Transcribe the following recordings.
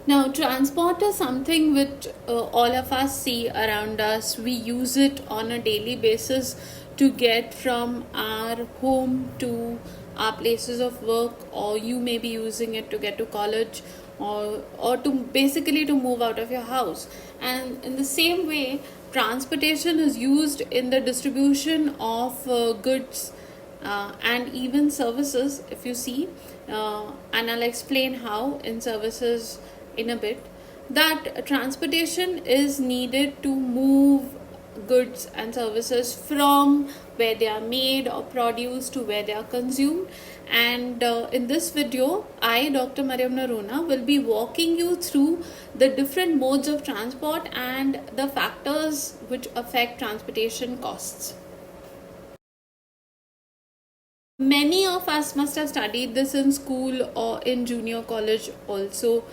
Now, transport is something which all of us see around us. We use it on a daily basis to get from our home to our places of work, or you may be using it to get to college, or to basically to move out of your house. And in the same way, transportation is used in the distribution of goods and even services, if you see, and I'll explain how in services in a bit, that transportation is needed to move goods and services from where they are made or produced to where they are consumed. And in this video, I, Dr. Mariam Narona, will be walking you through the different modes of transport and the factors which affect transportation costs. Many of us must have studied this in school or in junior college also.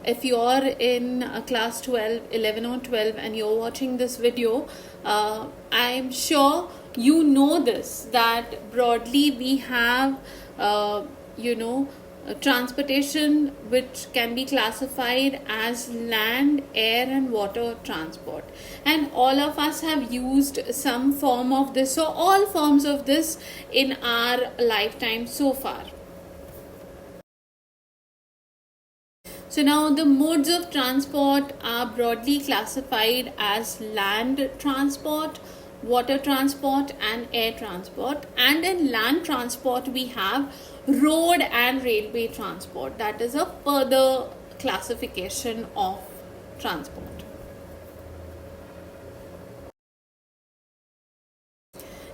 If you are in class 12, 11 or 12 and you're watching this video, I'm sure you know this, that broadly we have, you know, transportation which can be classified as land, air and water transport, and all of us have used some form of this or all forms of this in our lifetime so far. So now the modes of transport are broadly classified as land transport, water transport and air transport. And in land transport we have road and railway transport. That is a further classification of transport.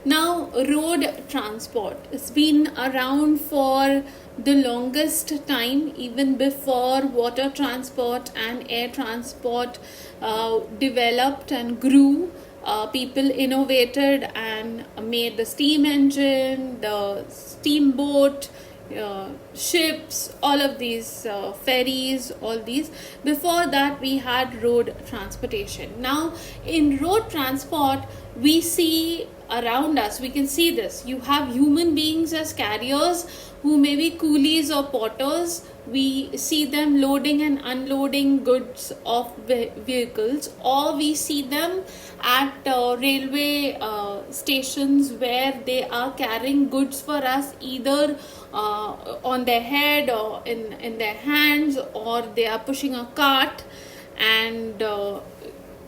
Now, road transport has been around for the longest time, even before water transport and air transport developed and grew. People innovated and made the steam engine, the steamboat, ships, all of these, ferries, all these. Before that, we had road transportation. Now, in road transport, we see around us, we can see this. You have human beings as carriers who may be coolies or porters. We see them loading and unloading goods of vehicles, or we see them at railway stations where they are carrying goods for us, either on their head or in their hands, or they are pushing a cart and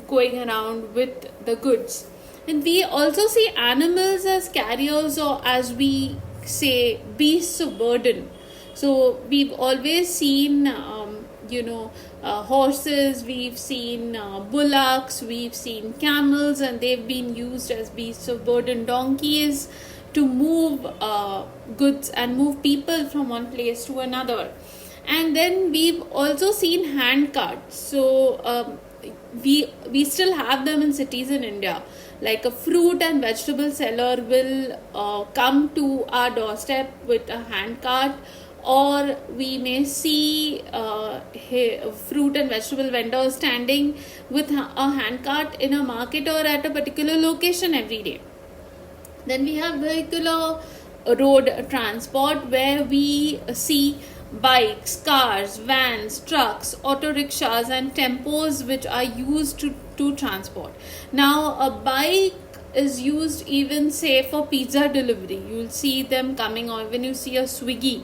going around with the goods. And we also see animals as carriers, or as we say, beasts of burden. So we've always seen, horses, we've seen bullocks, we've seen camels, and they've been used as beasts of burden. Donkeys to move goods and move people from one place to another. And then we've also seen hand carts. So we still have them in cities in India. Like a fruit and vegetable seller will come to our doorstep with a hand cart, or we may see fruit and vegetable vendors standing with a hand cart in a market or at a particular location every day. Then we have vehicular road transport, where we see bikes, cars, vans, trucks, auto rickshaws and tempos which are used to transport. Now a bike is used even say for pizza delivery. You'll see them coming on when you see a Swiggy.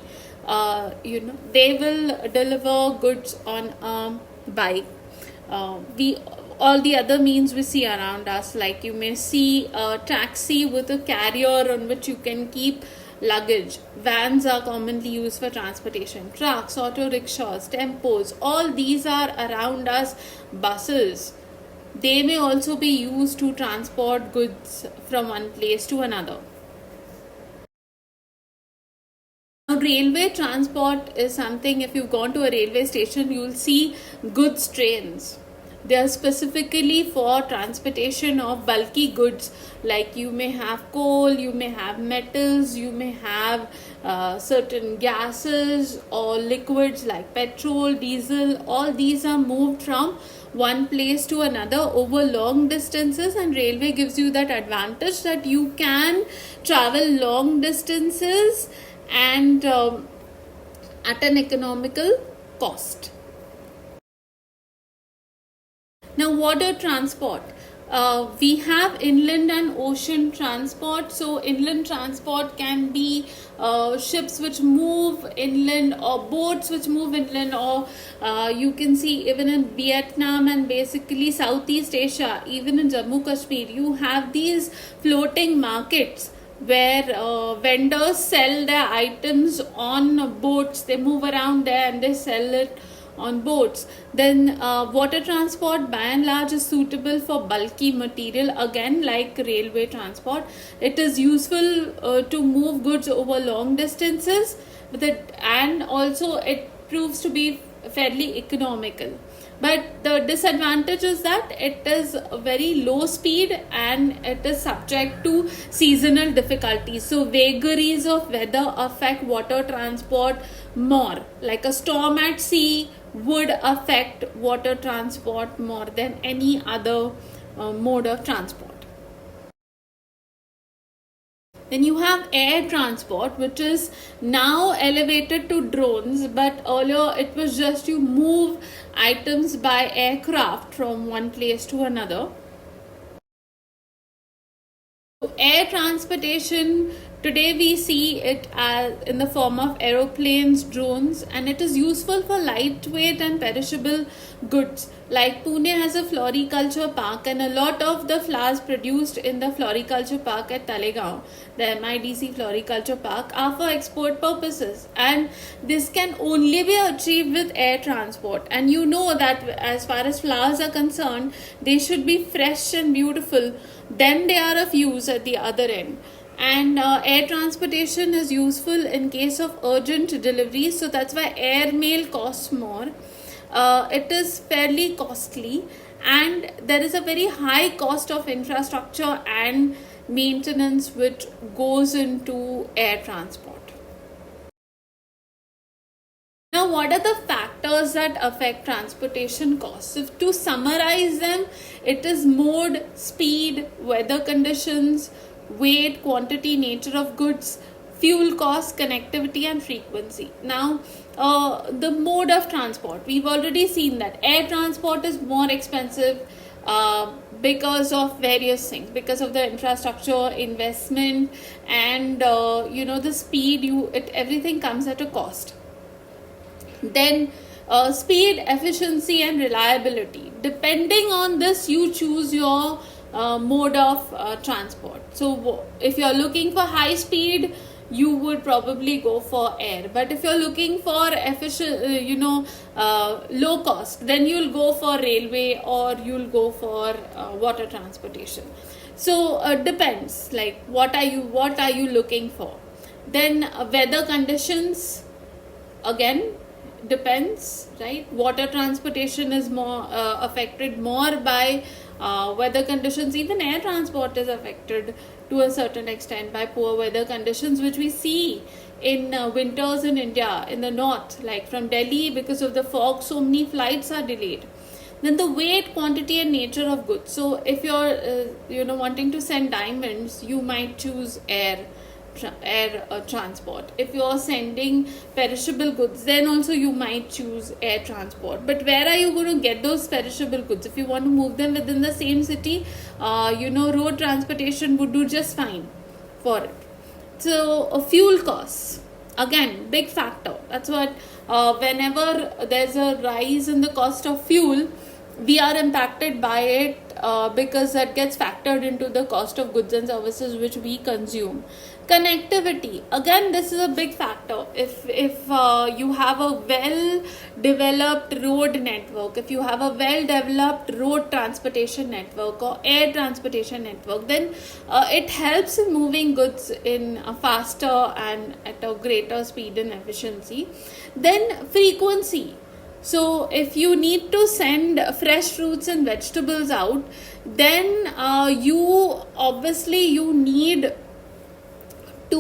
They will deliver goods on a bike. We all the other means we see around us, like you may see a taxi with a carrier on which you can keep luggage. Vans are commonly used for transportation. Trucks, auto rickshaws, tempos, all these are around us. Buses, they may also be used to transport goods from one place to another. Now, railway transport is something, if you've gone to a railway station, you'll see goods trains. They are specifically for transportation of bulky goods, like you may have coal, you may have metals, you may have certain gases or liquids like petrol, diesel. All these are moved from one place to another over long distances, and railway gives you that advantage that you can travel long distances and at an economical cost. Now, water transport. We have inland and ocean transport. So, inland transport can be ships which move inland, or boats which move inland, or you can see even in Vietnam and basically Southeast Asia, even in Jammu Kashmir, you have these floating markets where vendors sell their items on boats. They move around there and they sell it on boats. Then water transport by and large is suitable for bulky material, again like railway transport. It is useful to move goods over long distances, and also it proves to be fairly economical. But the disadvantage is that it is very low speed and it is subject to seasonal difficulties. So vagaries of weather affect water transport more. Like a storm at sea would affect water transport more than any other mode of transport. Then you have air transport, which is now elevated to drones, but earlier it was just you move items by aircraft from one place to another. Air transportation, today we see it as in the form of aeroplanes, drones, and it is useful for lightweight and perishable goods. Like Pune has a floriculture park, and a lot of the flowers produced in the floriculture park at Talegaon, the MIDC floriculture park, are for export purposes, and this can only be achieved with air transport. And you know that as far as flowers are concerned, they should be fresh and beautiful, then they are of use at the other end. And air transportation is useful in case of urgent deliveries, so that's why air mail costs more. It is fairly costly, and there is a very high cost of infrastructure and maintenance which goes into air transport. Now, what are the factors that affect transportation costs? If to summarize them, it is mode, speed, weather conditions, weight, quantity, nature of goods, fuel cost, connectivity, and frequency. Now, the mode of transport, we've already seen that air transport is more expensive because of various things, because of the infrastructure investment, and the speed. Everything comes at a cost. Then speed, efficiency, and reliability. Depending on this, you choose your mode of transport. So if you're looking for high speed, you would probably go for air. But if you're looking for efficient, low cost, then you'll go for railway, or you'll go for water transportation. So depends. Like what are you looking for? Then weather conditions, again depends, right? Water transportation is more affected more by weather conditions. Even air transport is affected to a certain extent by poor weather conditions, which we see in winters in India, in the north, like from Delhi. Because of the fog, so many flights are delayed. Then the weight, quantity, and nature of goods. So if you're wanting to send diamonds, you might choose air transport. If you are sending perishable goods, then also you might choose air transport. But where are you going to get those perishable goods? If you want to move them within the same city, road transportation would do just fine for it. So fuel costs, again, big factor. That's what whenever there's a rise in the cost of fuel, we are impacted by it because that gets factored into the cost of goods and services which we consume. Connectivity, again, this is a big factor. If you have a well developed road network, if you have a well developed road transportation network or air transportation network, then it helps in moving goods in a faster and at a greater speed and efficiency. Then frequency. So if you need to send fresh fruits and vegetables out, then you need to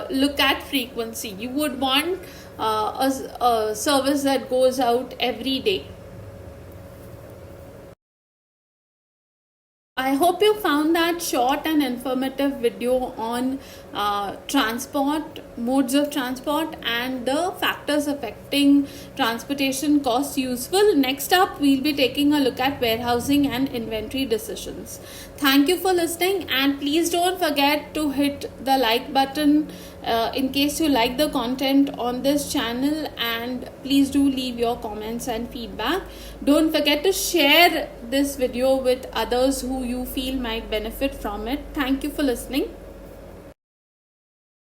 look at frequency. You would want a service that goes out every day. I hope you found that short and informative video on transport, modes of transport, and the factors affecting transportation costs useful. Next up, we'll be taking a look at warehousing and inventory decisions. Thank you for listening, and please don't forget to hit the like button in case you like the content on this channel, and please do leave your comments and feedback. Don't forget to share this video with others who you feel might benefit from it. Thank you for listening.